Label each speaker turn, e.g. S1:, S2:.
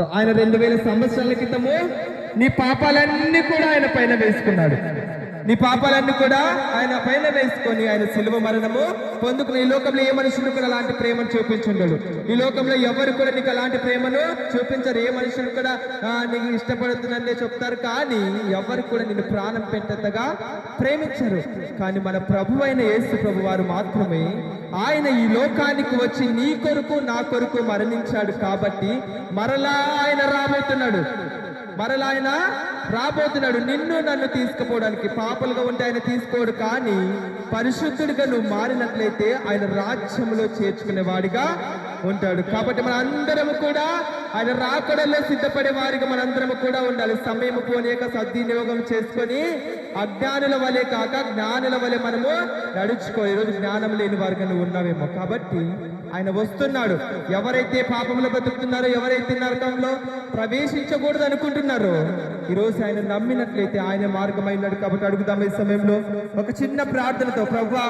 S1: ఆయన 2000 సంవత్సరాల క్రితము నీ పాపాలన్నీ కూడా ఆయన పైన వేసుకున్నాడు. నీ పాపాలన్నీ కూడా ఆయన పైన వేసుకొని ఆయన సిలువ మరణము పొందుకుని ఈ లోకంలో ఏ మనుషులు కూడా అలాంటి ప్రేమను చూపించుండడు. ఈ లోకంలో ఎవరు కూడా నీకు అలాంటి ప్రేమను చూపించరు. ఏ మనుషులు కూడా నీకు ఇష్టపడుతుందనే చెప్తారు, కానీ ఎవరు కూడా నిన్ను ప్రాణం పెట్టేంతగా ప్రేమించరు. కానీ మన ప్రభు అయిన యేసు ప్రభు వారు మాత్రమే ఆయన ఈ లోకానికి వచ్చి నీ కొరకు నా కొరకు మరణించాడు. కాబట్టి మరలా ఆయన రాబోతున్నాడు నిన్ను నన్ను తీసుకుపోవడానికి. పాపలుగా ఉంటే ఆయన తీసుకోడు, కానీ పరిశుద్ధుడిగా నువ్వు మారినట్లయితే ఆయన రాజ్యంలో చేర్చుకునేవాడిగా ఉంటాడు. కాబట్టి మన అందరము కూడా ఆయన రాకడలో సిద్ధపడే వారిగా మనందరము కూడా ఉండాలి. సమయం పోనీక సద్వినియోగం చేసుకొని అజ్ఞానుల వలె కాక జ్ఞానుల వలె మనము నడుచుకో. ఈరోజు జ్ఞానం లేని వారిగా నువ్వు ఉన్నావేమో. కాబట్టి ఆయన వస్తున్నాడు. ఎవరైతే పాపంలో బ్రతుకుతున్నారో, ఎవరైతే నరకంలో ప్రవేశించకూడదు అనుకుంటున్నారో, ఈరోజు ఆయన నమ్మినట్లయితే ఆయన మార్గమైనాడు. కాబట్టి అడుగుదాం ఈ సమయంలో ఒక చిన్న ప్రార్థనతో, ప్రభువా